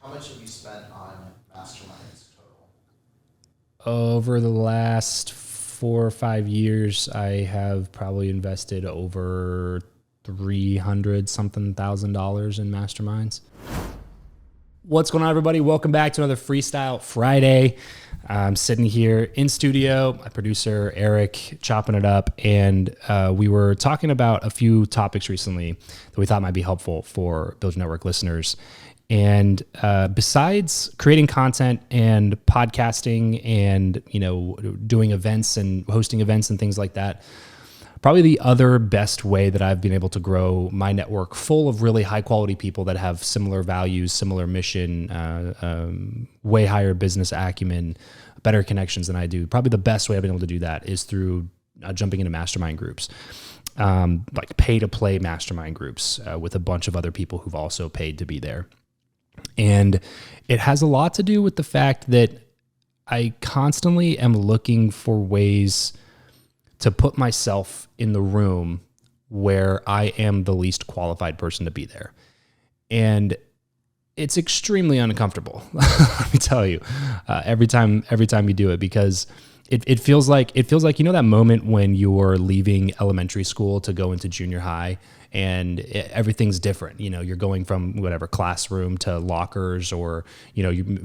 How much have you spent on Masterminds total? Over the last 4 or 5 years, I have probably invested over 300 something $1,000 in Masterminds. What's going on, everybody? Welcome back to another Freestyle Friday. I'm sitting here in studio, my producer Eric chopping it up, and we were talking about a few topics recently that we thought might be helpful for Build Your Network listeners. And besides creating content and podcasting and doing events and hosting events and things like that, probably the other best way that I've been able to grow my network full of really high quality people that have similar values, similar mission, way higher business acumen, better connections than I do. Probably the best way I've been able to do that is through jumping into mastermind groups, like pay to play mastermind groups with a bunch of other people who've also paid to be there. And it has a lot to do with the fact that I constantly am looking for ways to put myself in the room where I am the least qualified person to be there. And it's extremely uncomfortable, let me tell you, every time you do it, because it feels like, that moment when you're leaving elementary school to go into junior high and everything's different. You're going from whatever classroom to lockers, or,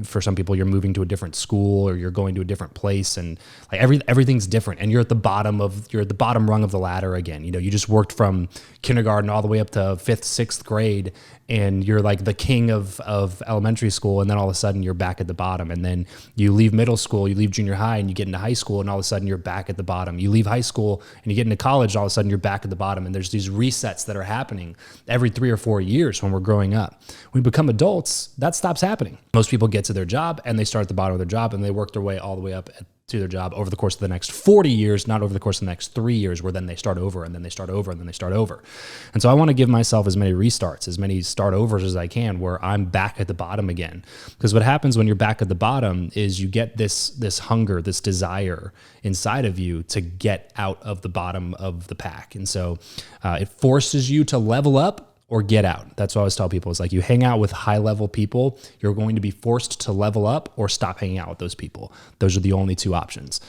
for some people you're moving to a different school or you're going to a different place, and like everything's different. And you're at the bottom rung of the ladder again. You just worked from kindergarten all the way up to 5th, 6th grade, and you're like the king of elementary school. And then all of a sudden you're back at the bottom. And then you leave middle school, you leave junior high, and you get into high school, and all of a sudden you're back at the bottom. You leave high school and you get into college, all of a sudden you're back at the bottom. And there's these resets that are happening every 3 or 4 years when we're growing up. When we become adults, that stops happening. Most people get to their job and they start at the bottom of their job, and they work their way all the way up to their job over the course of the next 40 years, not over the course of the next 3 years, where then they start over and then they start over and then they start over. And so I want to give myself as many restarts, as many start overs as I can, where I'm back at the bottom again. Because what happens when you're back at the bottom is you get this hunger, this desire inside of you to get out of the bottom of the pack. And so it forces you to level up or get out. That's what I always tell people. It's like, you hang out with high level people, you're going to be forced to level up or stop hanging out with those people. Those are the only two options,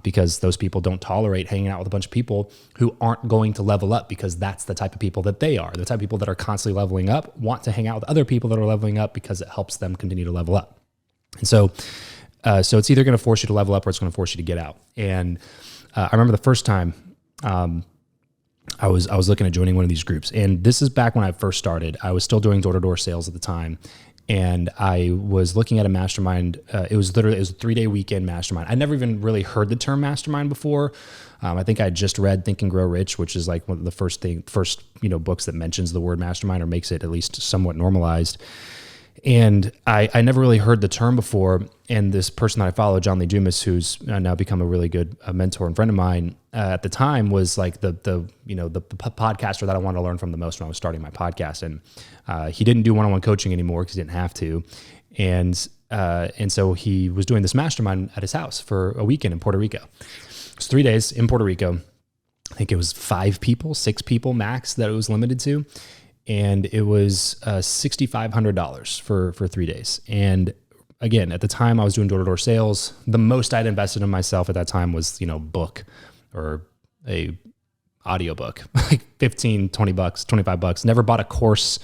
because those people don't tolerate hanging out with a bunch of people who aren't going to level up, because that's the type of people that they are. The type of people that are constantly leveling up want to hang out with other people that are leveling up because it helps them continue to level up. And so it's either going to force you to level up or it's going to force you to get out. And I remember the first time, I was looking at joining one of these groups, and this is back when I first started. I was still doing door-to-door sales at the time, and I was looking at a mastermind. It was a 3-day weekend mastermind. I never even really heard the term mastermind before. I think I had just read Think and Grow Rich, which is like one of the first books that mentions the word mastermind or makes it at least somewhat normalized. And I never really heard the term before. And this person that I follow, John Lee Dumas, who's now become a really good mentor and friend of mine, at the time was like the podcaster that I wanted to learn from the most when I was starting my podcast. And he didn't do one-on-one coaching anymore because he didn't have to. And so he was doing this mastermind at his house for a weekend in Puerto Rico. It was 3 days in Puerto Rico. I think it was 5 people, 6 people max that it was limited to. And it was $6,500 for 3 days. And again, at the time I was doing door-to-door sales. The most I'd invested in myself at that time was, book or a audiobook, like 15, 20 bucks, 25 bucks. Never bought a course,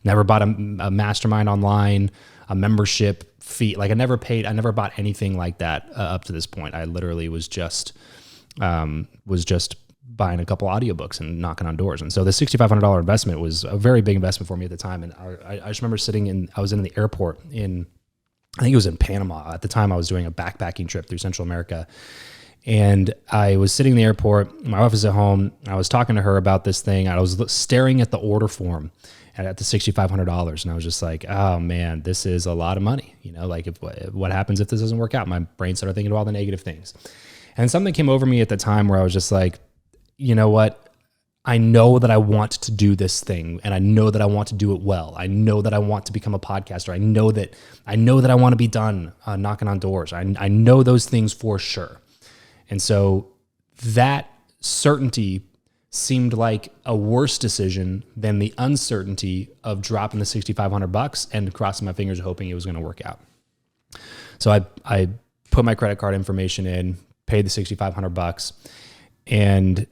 never bought a mastermind online, a membership fee. Like I never bought anything like that up to this point. I literally was just buying a couple audiobooks and knocking on doors. And so the $6,500 investment was a very big investment for me at the time. And I just remember I was in the airport I think it was in Panama. At the time I was doing a backpacking trip through Central America. And I was sitting in the airport, my wife was at home. I was talking to her about this thing. I was staring at the order form at the $6,500. And I was just like, oh man, this is a lot of money. Like what happens if this doesn't work out? My brain started thinking of all the negative things. And something came over me at the time where I was just like, you know what? I know that I want to do this thing, and I know that I want to do it well. I know that I want to become a podcaster. I know that I want to be done knocking on doors. I know those things for sure. And so that certainty seemed like a worse decision than the uncertainty of dropping the $6,500 and crossing my fingers hoping it was going to work out. So I put my credit card information in, paid the $6,500, and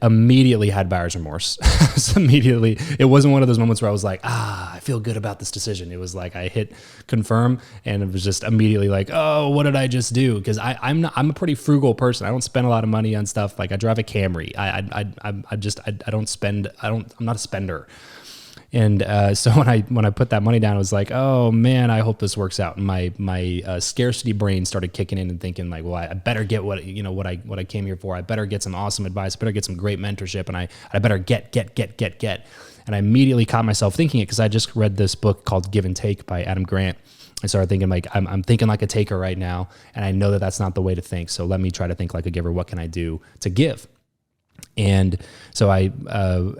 immediately had buyer's remorse. So immediately, it wasn't one of those moments where I was like, I feel good about this decision. It was like I hit confirm, and it was just immediately like, oh, what did I just do? Because I'm a pretty frugal person. I don't spend a lot of money on stuff. Like I drive a Camry. I'm not a spender. And so when I put that money down, I was like, oh man, I hope this works out. And my scarcity brain started kicking in and thinking like, well, I better get what I came here for. I better get some awesome advice. I better get some great mentorship, and I better get. And I immediately caught myself thinking it because I just read this book called Give and Take by Adam Grant. I started thinking like, I'm thinking like a taker right now, and I know that that's not the way to think. So let me try to think like a giver. What can I do to give? And so I,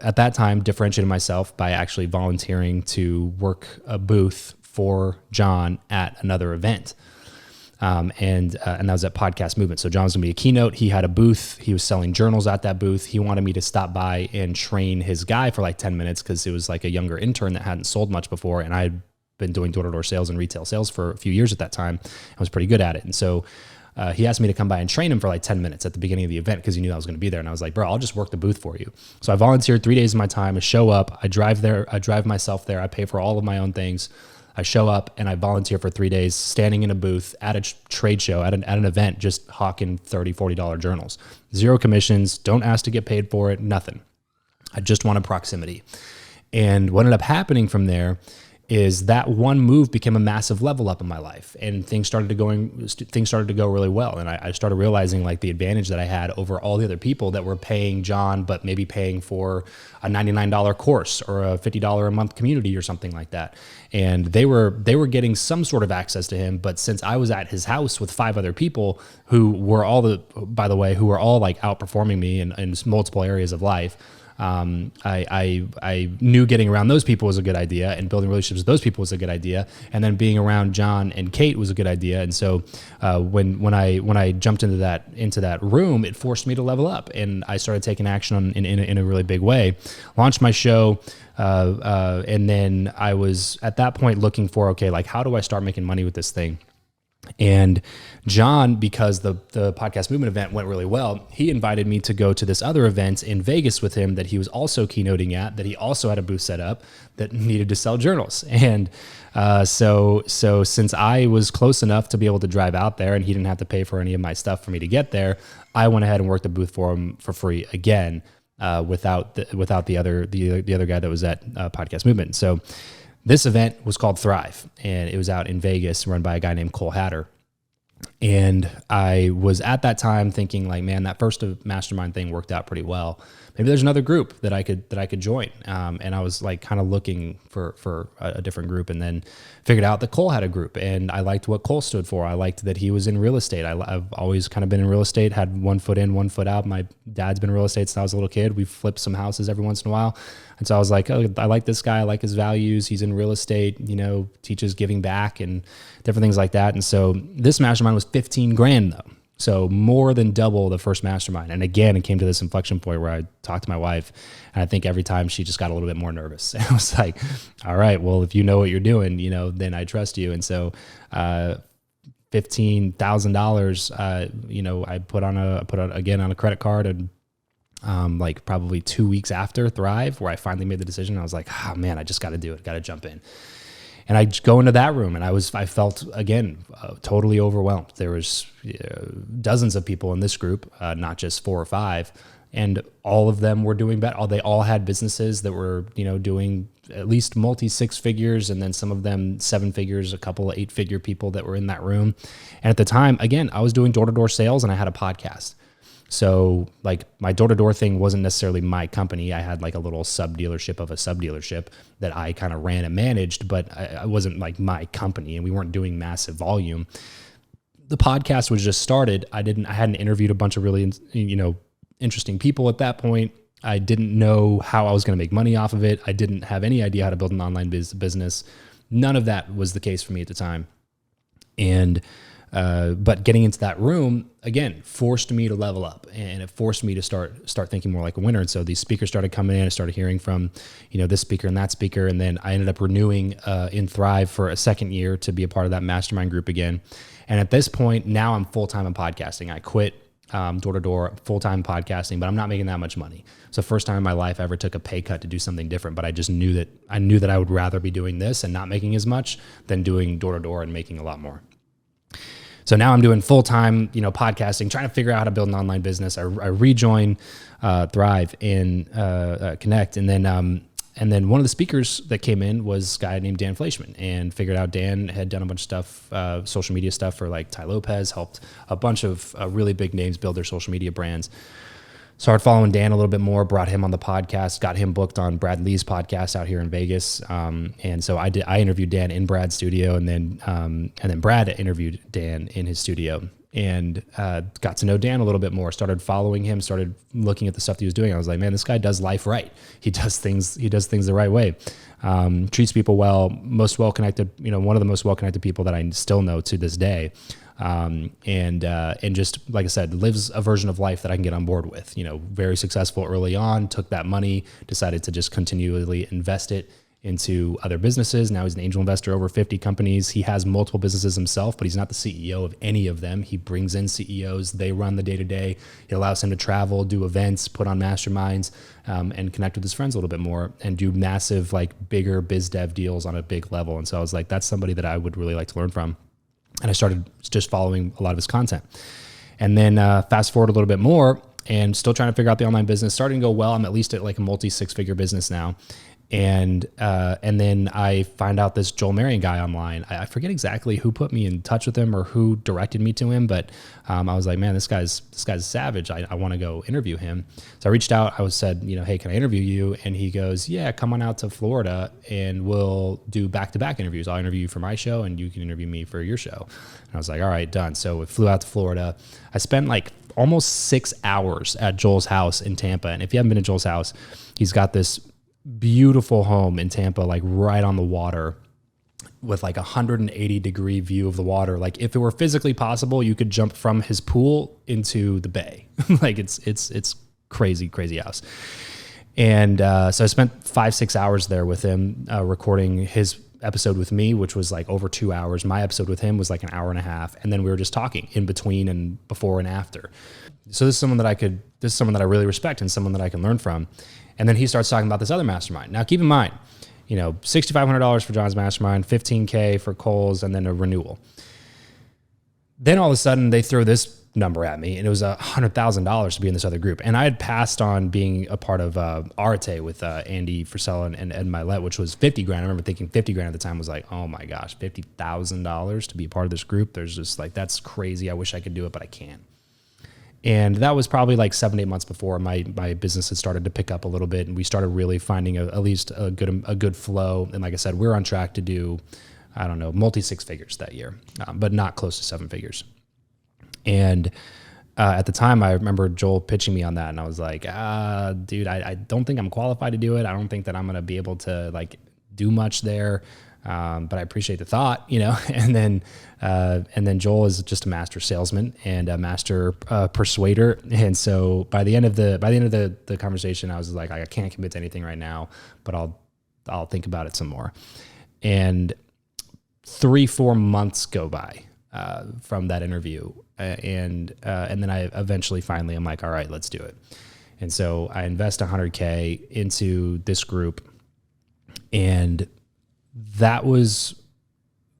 at that time, differentiated myself by actually volunteering to work a booth for John at another event. And that was at Podcast Movement. So John was going to be a keynote. He had a booth. He was selling journals at that booth. He wanted me to stop by and train his guy for like 10 minutes because it was like a younger intern that hadn't sold much before. And I had been doing door-to-door sales and retail sales for a few years at that time. I was pretty good at it. And so he asked me to come by and train him for like 10 minutes at the beginning of the event because he knew I was going to be there. And I was like, bro, I'll just work the booth for you. So I volunteered 3 days of my time. I show up, I drive there, I drive myself there. I pay for all of my own things. I show up and I volunteer for 3 days standing in a booth at a trade show, at an event, just hawking $30, $40 journals. Zero commissions, don't ask to get paid for it, nothing. I just wanted proximity. And what ended up happening from there is that one move became a massive level up in my life, and things started to go really well. And I started realizing like the advantage that I had over all the other people that were paying John, but maybe paying for a $99 course or a $50 a month community or something like that. And they were getting some sort of access to him. But since I was at his house with 5 other people who were all like outperforming me in multiple areas of life, I knew getting around those people was a good idea, and building relationships with those people was a good idea. And then being around John and Kate was a good idea. And so, when I jumped into that room, it forced me to level up, and I started taking action in a really big way. Launched my show. And then I was at that point looking for, okay, like how do I start making money with this thing? And John, because the Podcast Movement event went really well, he invited me to go to this other event in Vegas with him that he was also keynoting at, that he also had a booth set up that needed to sell journals. And so since I was close enough to be able to drive out there and he didn't have to pay for any of my stuff for me to get there, I went ahead and worked the booth for him for free again, without the other guy that was at Podcast Movement. So this event was called Thrive, and it was out in Vegas, run by a guy named Cole Hatter. And I was at that time thinking like, man, that first mastermind thing worked out pretty well. Maybe there's another group that I could join. And I was like kind of looking for a different group, and then figured out that Cole had a group, and I liked what Cole stood for. I liked that he was in real estate. I've always kind of been in real estate, had 1 foot in, 1 foot out. My dad's been in real estate since I was a little kid. We flipped some houses every once in a while. And so I was like, oh, I like this guy. I like his values. He's in real estate, teaches giving back and different things like that. And so this mastermind was 15 grand though. So more than double the first mastermind. And again, it came to this inflection point where I talked to my wife, and I think every time she just got a little bit more nervous. And I was like, all right, well, if you know what you're doing, then I trust you. And so, $15,000, I put on a credit card, and like probably 2 weeks after Thrive, where I finally made the decision, I was like, oh man, I just got to do it. Got to jump in. And I go into that room, and I felt again, totally overwhelmed. There was dozens of people in this group, not just 4 or 5, and all of them were doing better. They all had businesses that were, doing at least multi-6 figures, and then some of them 7 figures, a couple of 8-figure people that were in that room. And at the time, again, I was doing door-to-door sales, and I had a podcast. So like my door-to-door thing wasn't necessarily my company. I had like a little sub-dealership of a sub-dealership that I kind of ran and managed, but I wasn't like my company, and we weren't doing massive volume. The podcast was just started. I hadn't interviewed a bunch of really, interesting people at that point. I didn't know how I was going to make money off of it. I didn't have any idea how to build an online business. None of that was the case for me at the time. And But getting into that room again forced me to level up, and it forced me to start thinking more like a winner. And so these speakers started coming in. I started hearing from, this speaker and that speaker, and then I ended up renewing in Thrive for a second year to be a part of that mastermind group again. And at this point, now I'm full time in podcasting. I quit door to door, full time podcasting, but I'm not making that much money. It's the first time in my life I ever took a pay cut to do something different. But I just knew that I would rather be doing this and not making as much than doing door to door and making a lot more. So now I'm doing full-time, podcasting, trying to figure out how to build an online business. I rejoin Thrive and Connect. And then one of the speakers that came in was a guy named Dan Fleischman, and figured out Dan had done a bunch of stuff, social media stuff for like Ty Lopez, helped a bunch of really big names build their social media brands. Started following Dan a little bit more, brought him on the podcast, got him booked on Brad Lee's podcast out here in Vegas. And so I interviewed Dan in Brad's studio, and then Brad interviewed Dan in his studio, and got to know Dan a little bit more, started following him, started looking at the stuff that he was doing. I was like, man, this guy does life right. He does things the right way. Treats people well, most well-connected, one of the most well-connected people that I still know to this day. And just, like I said, lives a version of life that I can get on board with, very successful early on, took that money, decided to just continually invest it into other businesses. Now he's an angel investor, over 50 companies. He has multiple businesses himself, but he's not the CEO of any of them. He brings in CEOs. They run the day-to-day. It allows him to travel, do events, put on masterminds, and connect with his friends a little bit more, and do massive, bigger biz dev deals on a big level. And so I was like, that's somebody that I would really like to learn from. And I started just following a lot of his content. And then fast forward a little bit more, and still trying to figure out the online business, starting to go well. I'm at least at a multi 6-figure business now. And then I find out this Joel Marion guy online. I forget exactly who put me in touch with him or who directed me to him, but I was like, man, this guy's savage. I want to go interview him. So I reached out. I said, hey, can I interview you? And he goes, yeah, come on out to Florida and we'll do back-to-back interviews. I'll interview you for my show and you can interview me for your show. And I was like, all right, done. So we flew out to Florida. I spent almost 6 hours at Joel's house in Tampa. And if you haven't been to Joel's house, he's got this beautiful home in Tampa, right on the water, with 180-degree view of the water. If it were physically possible, you could jump from his pool into the bay. It's crazy house. And so I spent 5-6 hours there with him, recording his episode with me, which was over 2 hours. My episode with him was an hour and a half, and then we were just talking in between and before and after. So this is someone that I really respect and someone that I can learn from. And then he starts talking about this other mastermind. Now, keep in mind, $6,500 for John's mastermind, $15K for Cole's, and then a renewal. Then all of a sudden they throw this number at me, and it was $100,000 to be in this other group. And I had passed on being a part of Arete with Andy Frisella and Ed Milet, which was $50,000. I remember thinking $50,000 at the time was oh my gosh, $50,000 to be a part of this group. There's just that's crazy. I wish I could do it, but I can't. And that was probably 7-8 months before my business had started to pick up a little bit, and we started really finding at least a good flow. And like I said, we're on track to do, multi 6 figures that year, but not close to 7 figures. And at the time, I remember Joel pitching me on that, and I was like, dude, I don't think I'm qualified to do it. I don't think that I'm going to be able to do much there. But I appreciate the thought, and then Joel is just a master salesman and a master persuader. And so by the end of the conversation, I was like, I can't commit to anything right now, but I'll think about it some more. And 3-4 months go by from that interview, and then I eventually finally I'm like, all right, let's do it. And so I invest $100K into this group, and that was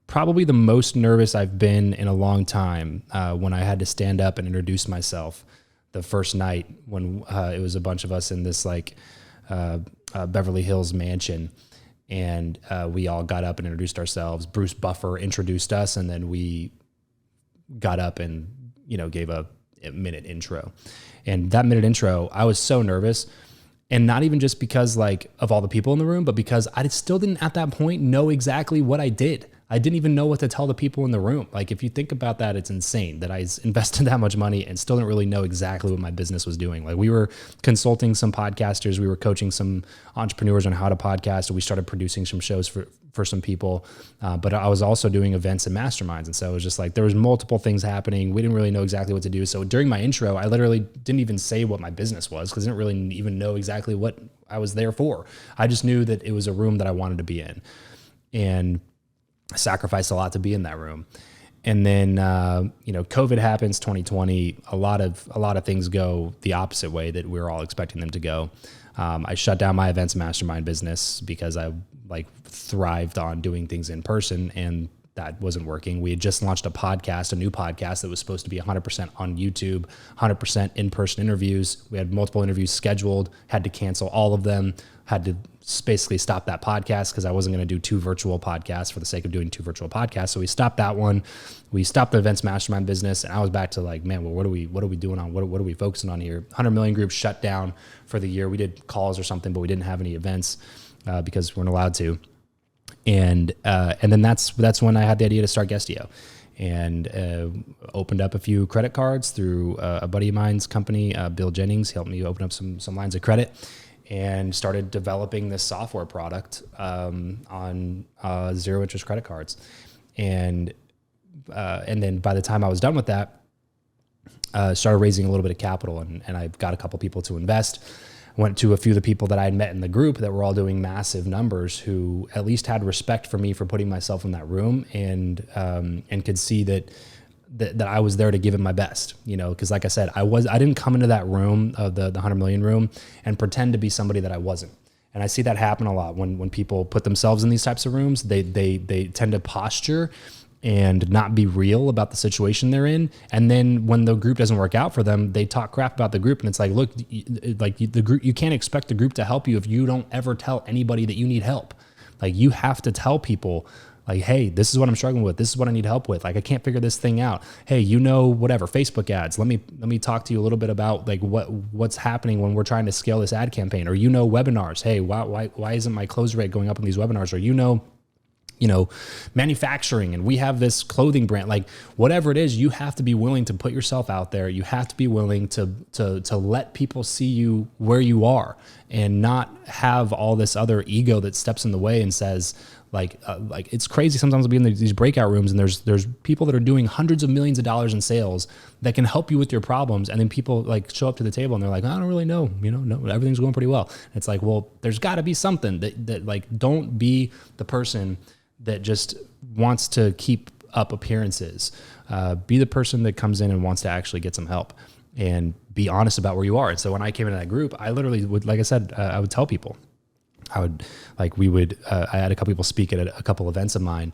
probably the most nervous I've been in a long time, when I had to stand up and introduce myself the first night, when it was a bunch of us in this Beverly Hills mansion, and we all got up and introduced ourselves. Bruce Buffer introduced us, and then we got up and gave a minute intro. And that minute intro, I was so nervous. And not even just because of all the people in the room, but because I still didn't at that point know exactly what I did. I didn't even know what to tell the people in the room. Like, if you think about that, it's insane that I invested that much money and still didn't really know exactly what my business was doing. Like, we were consulting some podcasters, we were coaching some entrepreneurs on how to podcast, and we started producing some shows for some people. But I was also doing events and masterminds. And so it was just like, there was multiple things happening. We didn't really know exactly what to do. So during my intro, I literally didn't even say what my business was, because I didn't really even know exactly what I was there for. I just knew that it was a room that I wanted to be in, and I sacrificed a lot to be in that room. And then, COVID happens, 2020, a lot of things go the opposite way that we were all expecting them to go. I shut down my events mastermind business because I thrived on doing things in person, and that wasn't working. We had just launched a new podcast that was supposed to be 100% on YouTube, 100% in-person interviews. We had multiple interviews scheduled, had to cancel all of them, had to basically stop that podcast because I wasn't going to do 2 virtual podcasts for the sake of doing 2 virtual podcasts. So we stopped that one. We stopped the events mastermind business, and I was back to like, man, well, what are we doing on? What are we focusing on here? 100 million group shut down for the year. We did calls or something, but we didn't have any events because we weren't allowed to. And then that's when I had the idea to start Guestio, and opened up a few credit cards through a buddy of mine's company, Bill Jennings. He helped me open up some lines of credit, and started developing this software product on zero interest credit cards. And then by the time I was done with that, started raising a little bit of capital, and I got a couple people to invest. Went to a few of the people that I had met in the group that were all doing massive numbers, who at least had respect for me for putting myself in that room, and could see that I was there to give it my best, because like I said, I didn't come into that room, the 100 million room, and pretend to be somebody that I wasn't. And I see that happen a lot when people put themselves in these types of rooms. They tend to posture and not be real about the situation they're in. And then when the group doesn't work out for them, they talk crap about the group. And it's like, look, the group, you can't expect the group to help you if you don't ever tell anybody that you need help. Like, you have to tell people, like, hey, this is what I'm struggling with. This is what I need help with. Like, I can't figure this thing out. Hey, whatever, Facebook ads. Let me talk to you a little bit about like what's happening when we're trying to scale this ad campaign. Or webinars. Hey, why isn't my close rate going up in these webinars? Or manufacturing, and we have this clothing brand. Like, whatever it is, you have to be willing to put yourself out there. You have to be willing to let people see you where you are, and not have all this other ego that steps in the way and says, like it's crazy. Sometimes I'll be in these breakout rooms, and there's people that are doing hundreds of millions of dollars in sales that can help you with your problems. And then people like show up to the table and they're like, I don't really know, no, everything's going pretty well. And it's like, well, there's gotta be something that like, don't be the person that just wants to keep up appearances. Be the person that comes in and wants to actually get some help, and be honest about where you are. And so when I came into that group, I literally would, like I said, I would tell people. I had a couple people speak at a couple events of mine,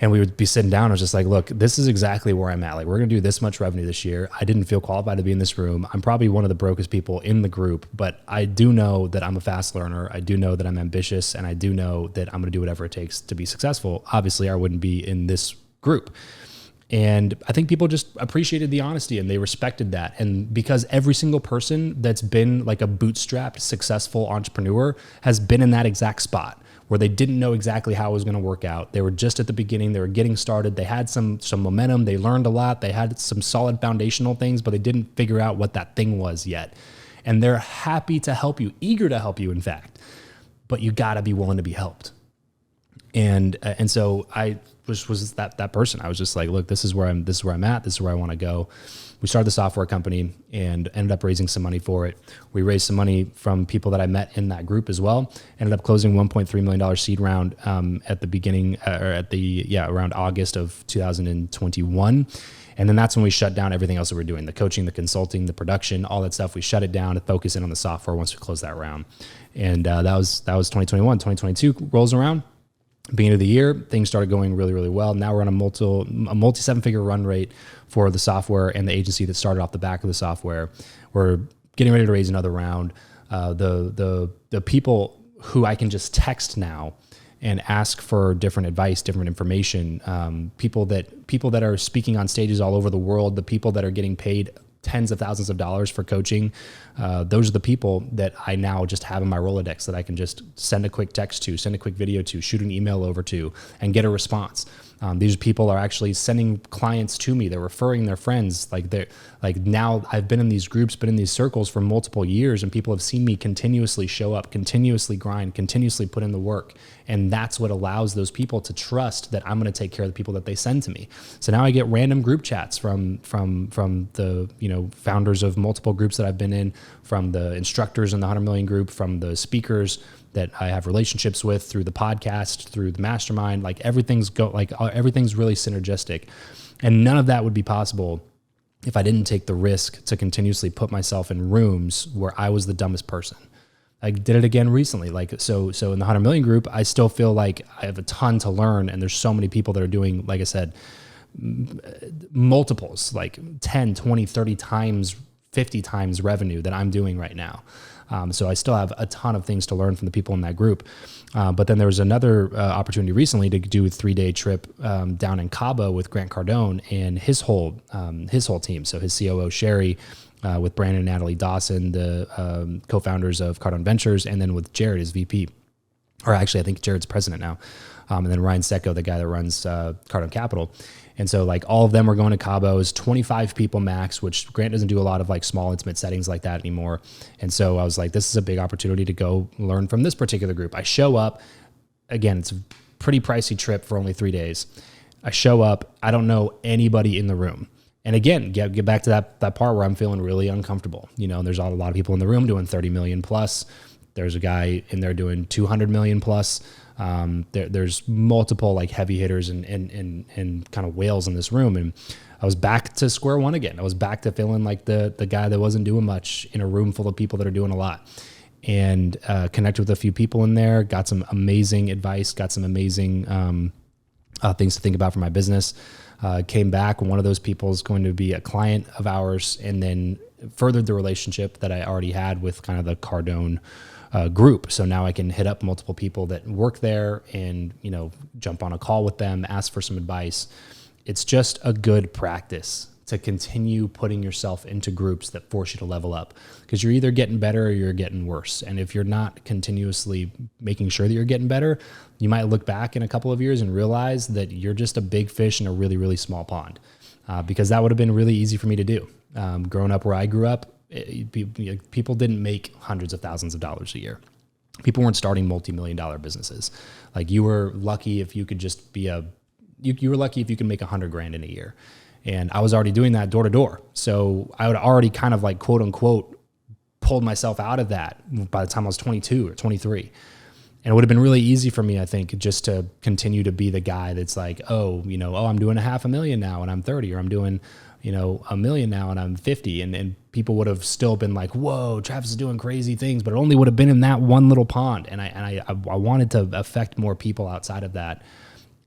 and we would be sitting down. I was just like, look, this is exactly where I'm at. Like, we're going to do this much revenue this year. I didn't feel qualified to be in this room. I'm probably one of the brokest people in the group, but I do know that I'm a fast learner. I do know that I'm ambitious, and I do know that I'm going to do whatever it takes to be successful. Obviously, I wouldn't be in this group. And I think people just appreciated the honesty, and they respected that. And because every single person that's been like a bootstrapped, successful entrepreneur has been in that exact spot where they didn't know exactly how it was going to work out. They were just at the beginning. They were getting started. They had some momentum. They learned a lot. They had some solid foundational things, but they didn't figure out what that thing was yet. And they're happy to help you, eager to help you, in fact. But you got to be willing to be helped. And so I was that person. I was just like, look, this is where I'm at. This is where I want to go. We started the software company and ended up raising some money for it. We raised some money from people that I met in that group as well. Ended up closing $1.3 million seed round at the beginning, around August of 2021. And then that's when we shut down everything else that we're doing, the coaching, the consulting, the production, all that stuff. We shut it down to focus in on the software once we closed that round. And that was 2021. 2022 rolls around. Beginning of the year, things started going really, really well. Now we're on a multi seven-figure run rate for the software and the agency that started off the back of the software. We're getting ready to raise another round. The people who I can just text now and ask for different advice, different information, people that are speaking on stages all over the world, the people that are getting paid tens of thousands of dollars for coaching. Those are the people that I now just have in my Rolodex that I can just send a quick text to, send a quick video to, shoot an email over to, and get a response. These people are actually sending clients to me. They're referring their friends. Like now I've been in these groups, been in these circles for multiple years, and people have seen me continuously show up, continuously grind, continuously put in the work. And that's what allows those people to trust that I'm going to take care of the people that they send to me. So now I get random group chats from the, founders of multiple groups that I've been in, from the instructors in the 100 million group, from the speakers that I have relationships with through the podcast, through the mastermind. Like everything's really synergistic. And none of that would be possible if I didn't take the risk to continuously put myself in rooms where I was the dumbest person. I did it again recently. So in the 100 million group, I still feel like I have a ton to learn. And there's so many people that are doing, like I said, multiples, like 10, 20, 30 times, 50 times revenue that I'm doing right now. So I still have a ton of things to learn from the people in that group. But then there was another opportunity recently to do a 3-day trip down in Cabo with Grant Cardone and his whole team. So his COO, Sherry, with Brandon and Natalie Dawson, the co-founders of Cardone Ventures, and then with Jared, his VP. Or actually, I think Jared's president now. And then Ryan Secco, the guy that runs Cardone Capital. And so like all of them were going to Cabo. It was 25 people max, which Grant doesn't do a lot of like small intimate settings like that anymore. And so I was like, this is a big opportunity to go learn from this particular group. I show up, again, it's a pretty pricey trip for only 3 days. I show up, I don't know anybody in the room. And again, get back to that part where I'm feeling really uncomfortable. There's a lot of people in the room doing 30 million plus. There's a guy in there doing 200 million plus. There's multiple like heavy hitters and kind of whales in this room. And I was back to square one again. I was back to feeling like the guy that wasn't doing much in a room full of people that are doing a lot. And connected with a few people in there, got some amazing advice, got some amazing things to think about for my business. Came back. One of those people is going to be a client of ours, and then furthered the relationship that I already had with kind of the Cardone group. So now I can hit up multiple people that work there and, jump on a call with them, ask for some advice. It's just a good practice to continue putting yourself into groups that force you to level up, because you're either getting better or you're getting worse. And if you're not continuously making sure that you're getting better, you might look back in a couple of years and realize that you're just a big fish in a really, really small pond, because that would have been really easy for me to do. Growing up where I grew up, people didn't make hundreds of thousands of dollars a year. People weren't starting multi-million-dollar businesses. Like you were lucky if you could just be you were lucky if you could make $100,000 in a year. And I was already doing that door to door. So I would already kind of like quote unquote pulled myself out of that by the time I was 22 or 23. And it would have been really easy for me, I think, just to continue to be the guy that's like, I'm doing $500,000 now and I'm 30, or I'm doing, $1 million now and I'm 50. And people would have still been like, whoa, Travis is doing crazy things, but it only would have been in that one little pond. And I wanted to affect more people outside of that.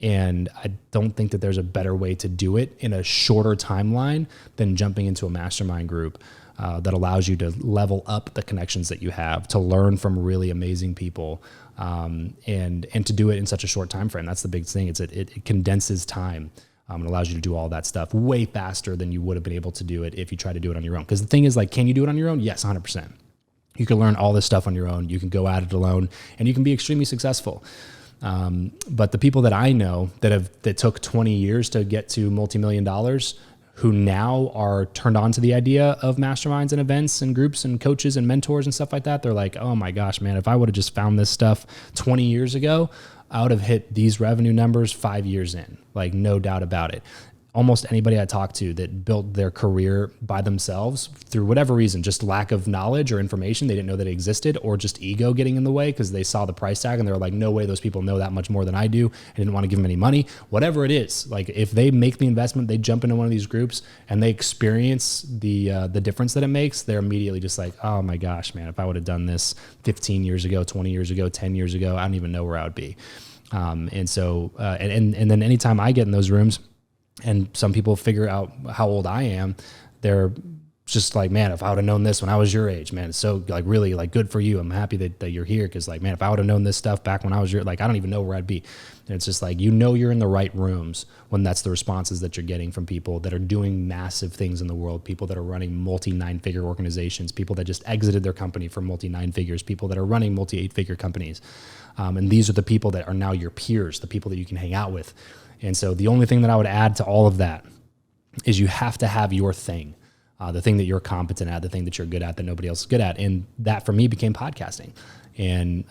And I don't think that there's a better way to do it in a shorter timeline than jumping into a mastermind group that allows you to level up the connections that you have, to learn from really amazing people, and to do it in such a short time frame. That's the big thing. It condenses time. It allows you to do all that stuff way faster than you would have been able to do it if you try to do it on your own. Because the thing is, like, can you do it on your own? Yes, 100%. You can learn all this stuff on your own. You can go at it alone, and you can be extremely successful. But the people that I know that took 20 years to get to multi-million dollars, who now are turned on to the idea of masterminds and events and groups and coaches and mentors and stuff like that, they're like, oh my gosh, man, if I would have just found this stuff 20 years ago, I would have hit these revenue numbers 5 years in, like no doubt about it. Almost anybody I talk to that built their career by themselves through whatever reason, just lack of knowledge or information, they didn't know that it existed, or just ego getting in the way because they saw the price tag and they were like, no way those people know that much more than I do. I didn't want to give them any money, whatever it is. Like if they make the investment, they jump into one of these groups and they experience the difference that it makes, they're immediately just like, oh my gosh, man, if I would have done this 15 years ago, 20 years ago, 10 years ago, I don't even know where I would be. And then anytime I get in those rooms, and some people figure out how old I am, they're just like, man, if I would have known this when I was your age, man, it's so like really like good for you. I'm happy that you're here. Cause like, man, if I would have known this stuff back when I was I don't even know where I'd be. And it's just like, you're in the right rooms when that's the responses that you're getting from people that are doing massive things in the world, people that are running multi 9-figure organizations, people that just exited their company for multi 9 figures, people that are running multi 8-figure companies. And these are the people that are now your peers, the people that you can hang out with. And so the only thing that I would add to all of that is you have to have your thing, the thing that you're competent at, the thing that you're good at, that nobody else is good at. And that for me became podcasting. And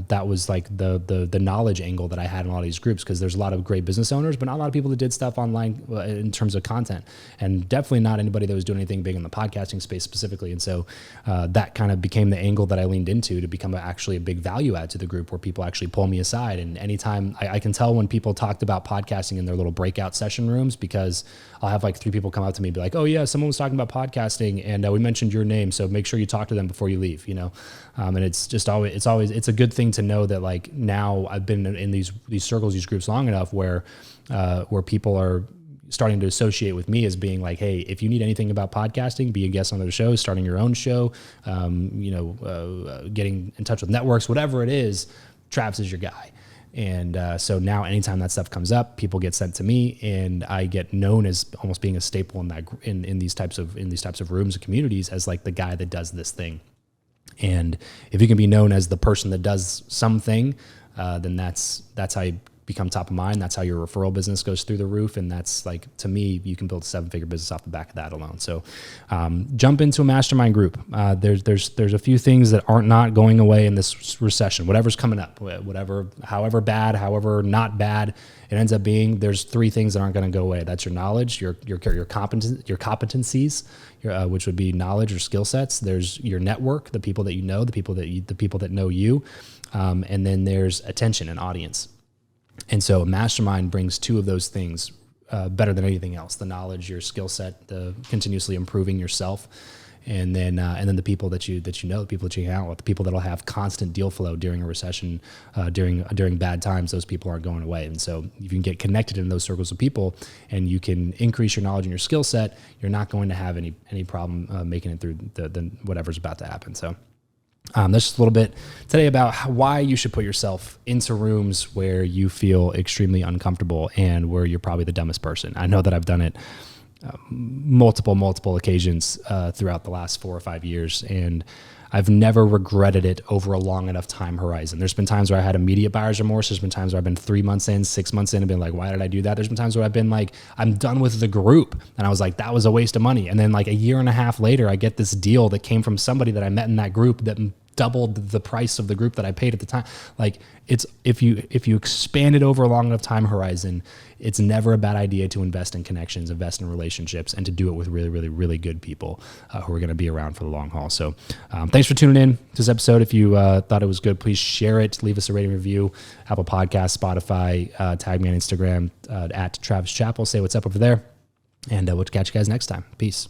that was like the knowledge angle that I had in a lot of these groups, because there's a lot of great business owners, but not a lot of people that did stuff online in terms of content, and definitely not anybody that was doing anything big in the podcasting space specifically. And so that kind of became the angle that I leaned into to become actually a big value add to the group, where people actually pull me aside. And anytime I can tell when people talked about podcasting in their little breakout session rooms, because I'll have like 3 people come up to me and be like, oh yeah, someone was talking about podcasting and we mentioned your name, so make sure you talk to them before you leave, and it's just always, it's a good thing to know that like now I've been in these circles, these groups long enough where people are starting to associate with me as being like, hey, if you need anything about podcasting, be a guest on their show, starting your own show, getting in touch with networks, whatever it is, Travis is your guy. And so now anytime that stuff comes up, people get sent to me, and I get known as almost being a staple in these types of rooms and communities as like the guy that does this thing. And if you can be known as the person that does something, then that's how you become top of mind. That's how your referral business goes through the roof. And that's like, to me, you can build a 7-figure business off the back of that alone. So jump into a mastermind group. There's a few things that aren't not going away in this recession, whatever's coming up, however bad, however not bad it ends up being. There's 3 things that aren't going to go away. That's your knowledge, your competencies, which would be knowledge or skill sets. There's your network, the people that you know, the people that know you. And then there's attention and audience. And so a mastermind brings 2 of those things better than anything else: the knowledge, your skill set, the continuously improving yourself, and then the people that you know, the people that you hang out with, the people that'll have constant deal flow during a recession, during bad times. Those people aren't going away. And so if you can get connected in those circles of people, and you can increase your knowledge and your skill set, you're not going to have any problem making it through the whatever's about to happen. So. That's just a little bit today about why you should put yourself into rooms where you feel extremely uncomfortable and where you're probably the dumbest person. I know that I've done it multiple occasions throughout the last 4 or 5 years, and I've never regretted it over a long enough time horizon. There's been times where I had immediate buyer's remorse. There's been times where I've been 3 months in, 6 months in, and been like, why did I do that? There's been times where I've been like, I'm done with the group, and I was like, that was a waste of money. And then like a year and a half later, I get this deal that came from somebody that I met in that group that doubled the price of the group that I paid at the time. Like, it's if you expand it over a long enough time horizon, it's never a bad idea to invest in connections, invest in relationships, and to do it with really good people who are going to be around for the long haul. So thanks for tuning in to this episode. If you thought it was good, please share it, leave us a rating review, Apple Podcasts, Spotify, tag me on Instagram at Travis Chappell. Say what's up over there, and we'll catch you guys next time. Peace.